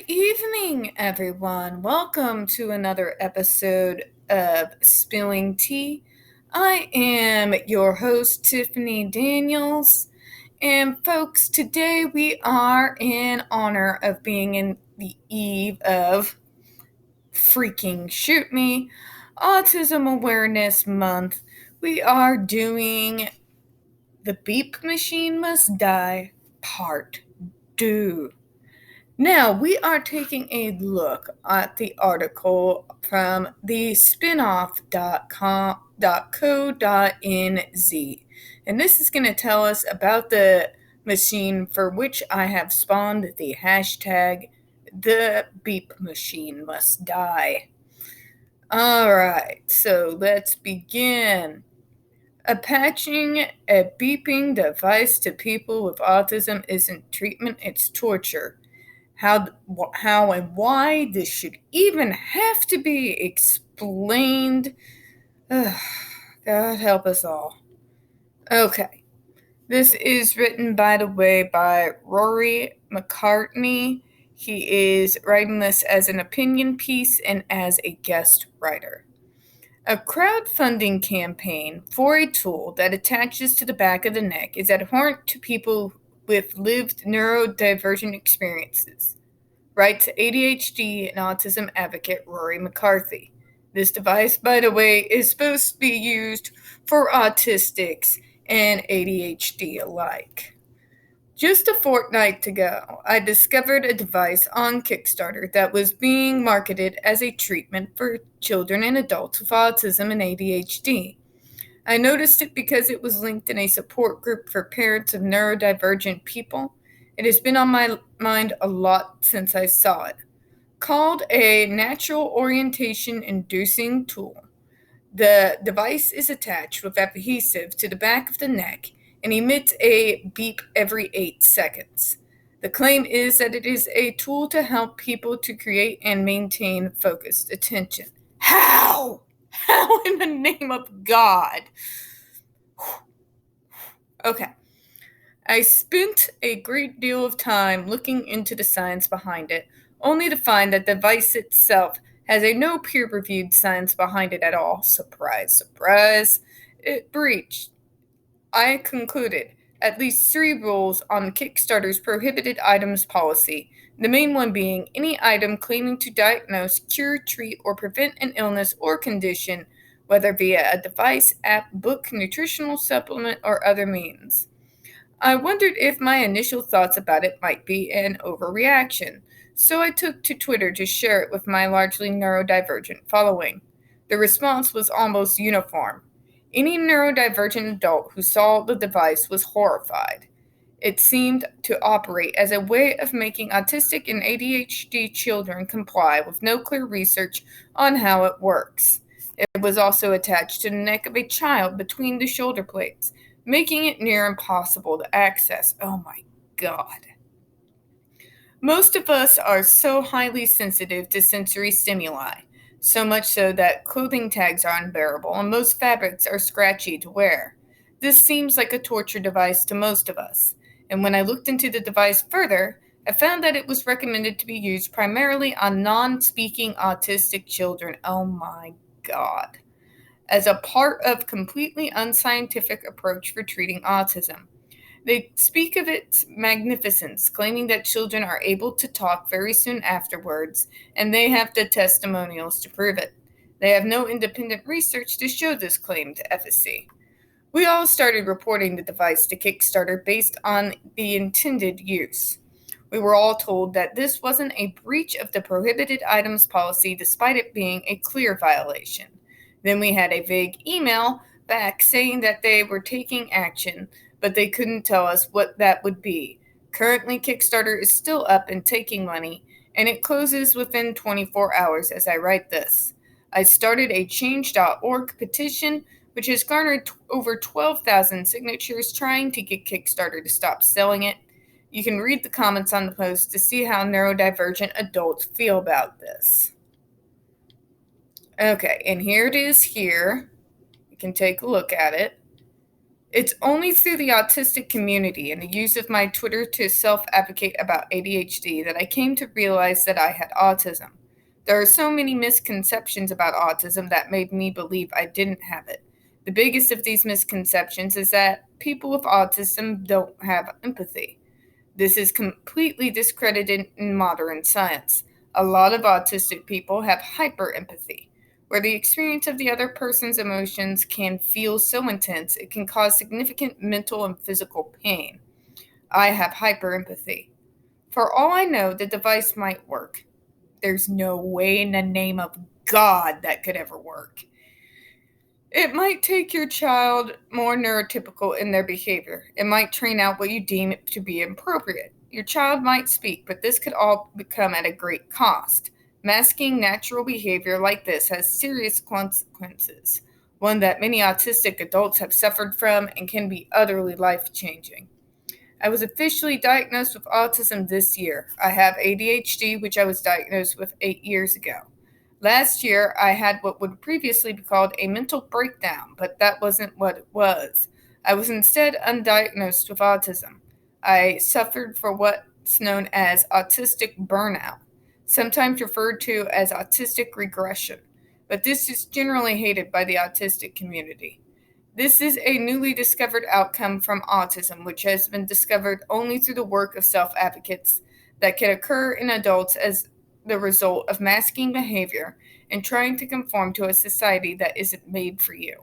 evening, everyone. Welcome to another episode of Spilling Tea. I am your host, Tiffany Daniels. And, folks, today we are in honor of being in the eve of freaking shoot me, Autism Awareness Month. We are doing The Beep Machine Must Die, Part 2. Now, we are taking a look at the article from the spinoff.co.nz. And this is going to tell us about the machine for which I have spawned the hashtag the beep machine must die. Alright, so let's begin. Attaching a beeping device to people with autism isn't treatment, it's torture. How and why this should even have to be explained. God help us all. Okay. This is written, by the way, by Rory McCartney. He is writing this as an opinion piece and as a guest writer. A crowdfunding campaign for a tool that attaches to the back of the neck is abhorrent to people with lived neurodivergent experiences, writes ADHD and autism advocate Rory McCarthy. This device, by the way, is supposed to be used for autistics and ADHD alike. Just a fortnight ago, I discovered a device on Kickstarter that was being marketed as a treatment for children and adults with autism and ADHD. I noticed it because it was linked in a support group for parents of neurodivergent people. It has been on my mind a lot since I saw it. Called a natural orientation inducing tool, the device is attached with adhesive to the back of the neck and emits a beep every 8 seconds. The claim is that it is a tool to help people to create and maintain focused attention. How? How in the name of God? Okay. I spent a great deal of time looking into the science behind it, only to find that the device itself has no peer-reviewed science behind it at all. Surprise, surprise. It breached, I concluded, at least 3 rules on Kickstarter's prohibited items policy, the main one being any item claiming to diagnose, cure, treat, or prevent an illness or condition, whether via a device, app, book, nutritional supplement, or other means. I wondered if my initial thoughts about it might be an overreaction, so I took to Twitter to share it with my largely neurodivergent following. The response was almost uniform. Any neurodivergent adult who saw the device was horrified. It seemed to operate as a way of making autistic and ADHD children comply with no clear research on how it works. It was also attached to the neck of a child between the shoulder blades, making it near impossible to access. Oh my God. Most of us are so highly sensitive to sensory stimuli, so much so that clothing tags are unbearable and most fabrics are scratchy to wear. This seems like a torture device to most of us, and when I looked into the device further, I found that it was recommended to be used primarily on non-speaking autistic children. Oh my God. As a part of completely unscientific approach for treating autism. They speak of its magnificence, claiming that children are able to talk very soon afterwards, and they have the testimonials to prove it. They have no independent research to show this claim to efficacy. We all started reporting the device to Kickstarter based on the intended use. We were all told that this wasn't a breach of the prohibited items policy despite it being a clear violation. Then we had a vague email back saying that they were taking action, but they couldn't tell us what that would be. Currently, Kickstarter is still up and taking money, and it closes within 24 hours as I write this. I started a change.org petition, which has garnered over 12,000 signatures trying to get Kickstarter to stop selling it. You can read the comments on the post to see how neurodivergent adults feel about this. Okay, and here it is here. You can take a look at it. It's only through the autistic community and the use of my Twitter to self-advocate about ADHD that I came to realize that I had autism. There are so many misconceptions about autism that made me believe I didn't have it. The biggest of these misconceptions is that people with autism don't have empathy. This is completely discredited in modern science. A lot of autistic people have hyperempathy, where the experience of the other person's emotions can feel so intense it can cause significant mental and physical pain. I have hyperempathy. For all I know, the device might work. There's no way in the name of God that could ever work. It might take your child more neurotypical in their behavior. It might train out what you deem to be appropriate. Your child might speak, but this could all become at a great cost. Masking natural behavior like this has serious consequences, one that many autistic adults have suffered from and can be utterly life-changing. I was officially diagnosed with autism this year. I have ADHD, which I was diagnosed with 8 years ago. Last year, I had what would previously be called a mental breakdown, but that wasn't what it was. I was instead undiagnosed with autism. I suffered from what's known as autistic burnout, sometimes referred to as autistic regression, but this is generally hated by the autistic community. This is a newly discovered outcome from autism, which has been discovered only through the work of self advocates that can occur in adults as the result of masking behavior and trying to conform to a society that isn't made for you.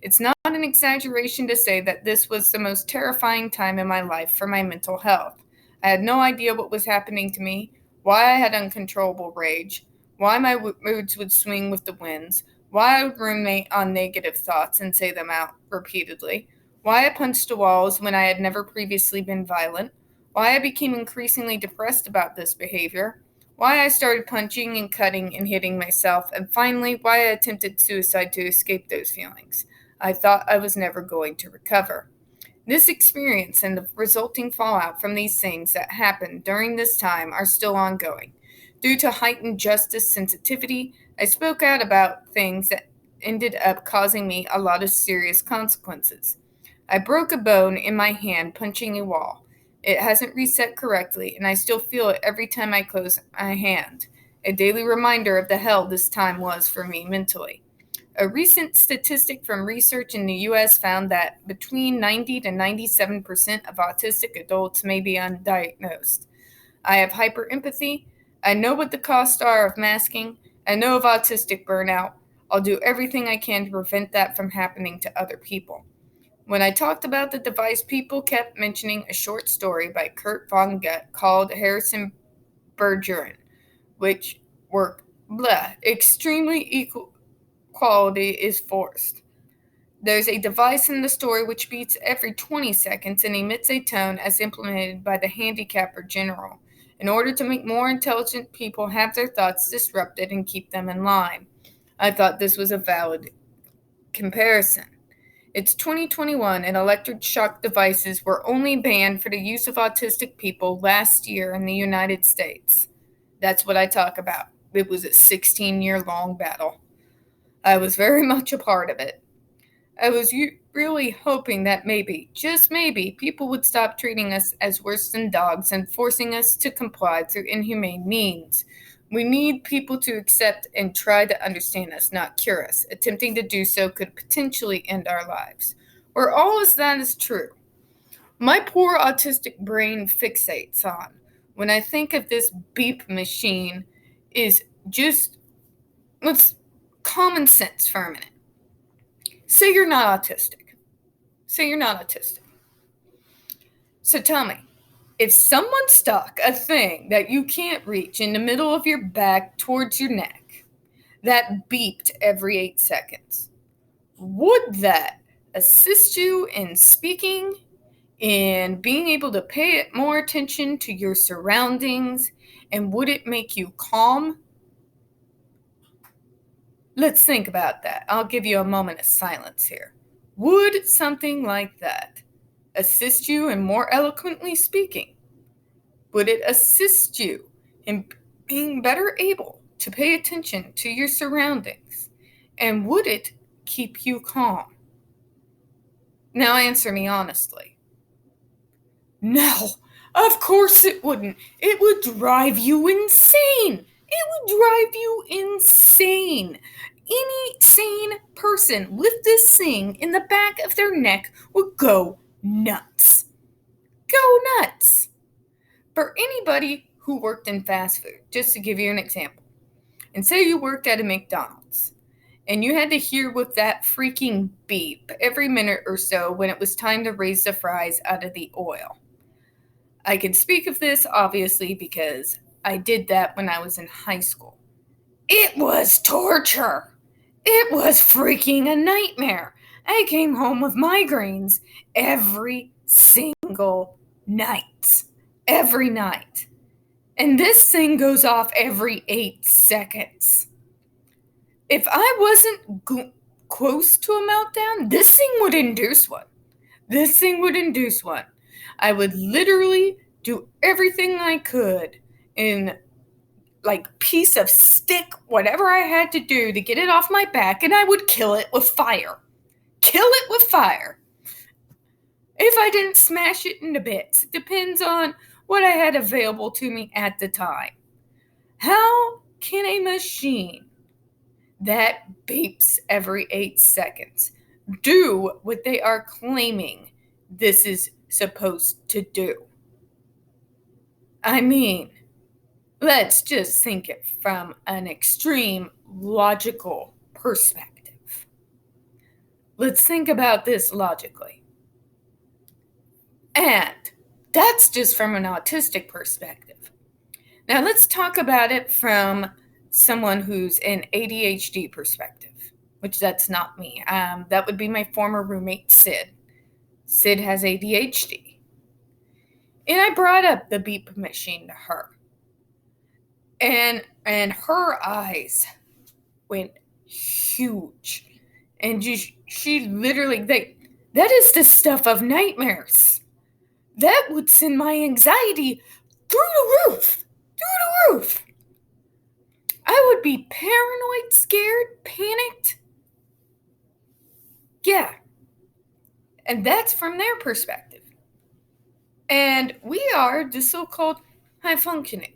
It's not an exaggeration to say that this was the most terrifying time in my life for my mental health. I had no idea what was happening to me, why I had uncontrollable rage, why my moods would swing with the winds, why I would ruminate on negative thoughts and say them out repeatedly, why I punched the walls when I had never previously been violent, why I became increasingly depressed about this behavior, why I started punching and cutting and hitting myself, and finally, why I attempted suicide to escape those feelings. I thought I was never going to recover. This experience and the resulting fallout from these things that happened during this time are still ongoing. Due to heightened justice sensitivity, I spoke out about things that ended up causing me a lot of serious consequences. I broke a bone in my hand punching a wall. It hasn't reset correctly, and I still feel it every time I close my hand. A daily reminder of the hell this time was for me mentally. A recent statistic from research in the US found that between 90 to 97% of autistic adults may be undiagnosed. I have hyperempathy. I know what the costs are of masking. I know of autistic burnout. I'll do everything I can to prevent that from happening to other people. When I talked about the device, people kept mentioning a short story by Kurt Vonnegut called Harrison Bergeron, which were extremely equal quality is forced. There's a device in the story which beats every 20 seconds and emits a tone as implemented by the handicapper general in order to make more intelligent people have their thoughts disrupted and keep them in line. I thought this was a valid comparison. It's 2021 and electric shock devices were only banned for the use of autistic people last year in the United States. That's what I talk about. It was a 16-year-long battle. I was very much a part of it. I was really hoping that maybe, just maybe, people would stop treating us as worse than dogs and forcing us to comply through inhumane means. We need people to accept and try to understand us, not cure us. Attempting to do so could potentially end our lives. Where all of that is true, my poor autistic brain fixates on when I think of this beep machine is just let's common sense for a minute. Say you're not autistic. Say you're not autistic. So tell me, if someone stuck a thing that you can't reach in the middle of your back towards your neck that beeped every 8 seconds, would that assist you in speaking, in being able to pay more attention to your surroundings, and would it make you calm? Let's think about that. I'll give you a moment of silence here. Would something like that assist you in more eloquently speaking? Would it assist you in being better able to pay attention to your surroundings? And would it keep you calm? Now answer me honestly. No, of course it wouldn't. It would drive you insane. It would drive you insane. Any sane person with this thing in the back of their neck would go nuts. Go nuts. For anybody who worked in fast food, just to give you an example, and say you worked at a McDonald's, and you had to hear with that freaking beep every minute or so when it was time to raise the fries out of the oil. I can speak of this, obviously, because I did that when I was in high school. It was torture. It was freaking a nightmare. I came home with migraines every single night. Every night. And this thing goes off every 8 seconds. If I wasn't close to a meltdown, this thing would induce one. This thing would induce one. I would literally do everything I could in like piece of stick, whatever I had to do to get it off my back, and I would kill it with fire. Kill it with fire. If I didn't smash it into bits, it depends on what I had available to me at the time. How can a machine that beeps every 8 seconds do what they are claiming this is supposed to do? I mean, let's just think it from an extreme logical perspective. Let's think about this logically. And that's just from an autistic perspective. Now let's talk about it from someone who's an ADHD perspective, which that's not me. That would be my former roommate, Sid. Sid has ADHD. And I brought up the beep machine to her. And her eyes went huge. And she literally, that is the stuff of nightmares. That would send my anxiety through the roof. Through the roof. I would be paranoid, scared, panicked. Yeah. And that's from their perspective. And we are the so-called high functioning.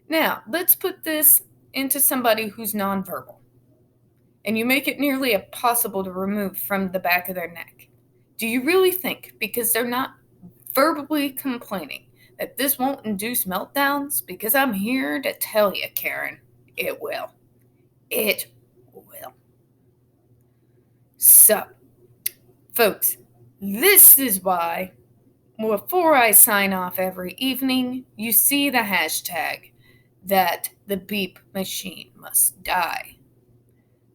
Now, let's put this into somebody who's nonverbal. And you make it nearly impossible to remove from the back of their neck. Do you really think, because they're not verbally complaining, that this won't induce meltdowns? Because I'm here to tell you, Karen, it will. It will. So, folks, this is why, before I sign off every evening, you see the hashtag that the beep machine must die.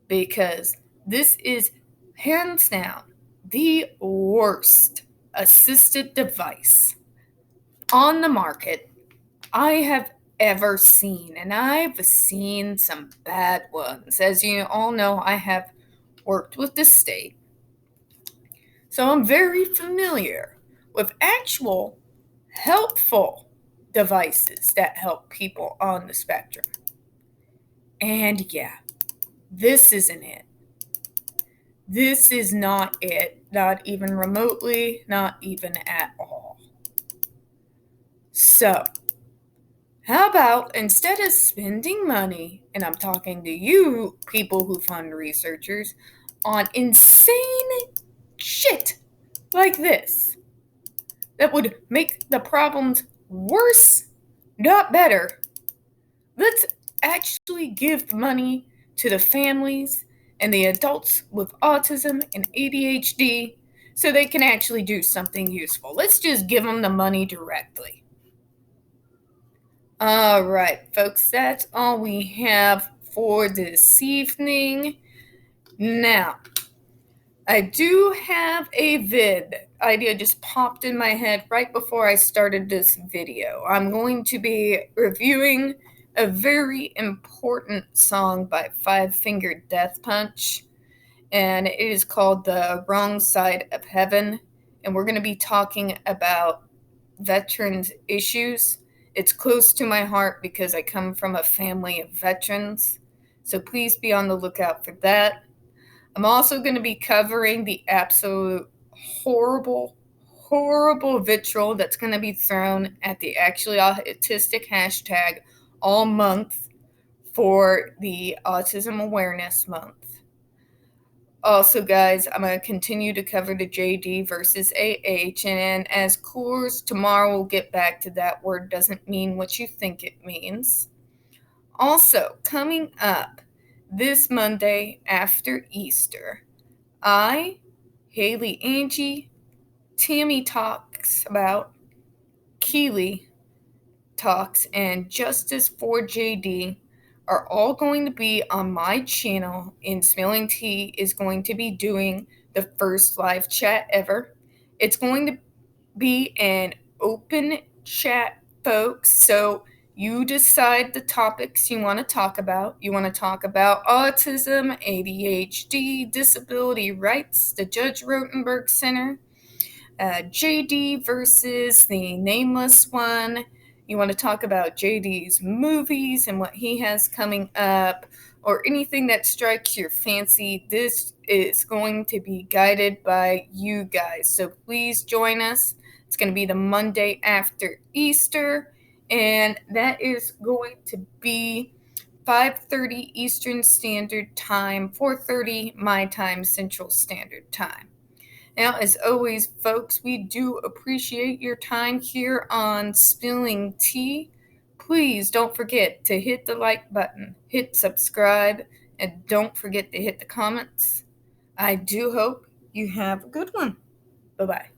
Because this is hands down the worst assisted device on the market I have ever seen. And I've seen some bad ones. As you all know, I have worked with the state. So I'm very familiar with actual helpful devices that help people on the spectrum. And yeah, this isn't it. This is not it. Not even remotely, not even at all. So, how about instead of spending money, and I'm talking to you people who fund researchers, on insane shit like this that would make the problems worse, not better, let's actually give money to the families and the adults with autism and ADHD so they can actually do something useful. Let's just give them the money directly. All right, folks, that's all we have for this evening. Now, I do have a vid. Idea just popped in my head right before I started this video. I'm going to be reviewing a very important song by Five Finger Death Punch, and it is called The Wrong Side of Heaven, and we're going to be talking about veterans issues. It's close to my heart because I come from a family of veterans, so please be on the lookout for that. I'm also going to be covering the absolute horrible, horrible vitriol that's going to be thrown at the Actually Autistic hashtag all month for the Autism Awareness Month. Also, guys, I'm going to continue to cover the JD versus AH, and as course, tomorrow we'll get back to that word doesn't mean what you think it means. Also, coming up this Monday after Easter, I, Haley Angie, Tammy Talks About, Keely Talks, and Justice for JD are all going to be on my channel, and Spilling Tea is going to be doing the first live chat ever. It's going to be an open chat, folks, so you decide the topics you want to talk about. You want to talk about autism, ADHD, disability rights, the Judge Rotenberg Center, JD versus the Nameless One. You want to talk about JD's movies and what he has coming up, or anything that strikes your fancy. This is going to be guided by you guys, so please join us. It's going to be the Monday after Easter, and that is going to be 5:30 Eastern Standard Time, 4:30 my time, Central Standard Time. Now, as always, folks, we do appreciate your time here on Spilling Tea. Please don't forget to hit the like button, hit subscribe, and don't forget to hit the comments. I do hope you have a good one. Bye-bye.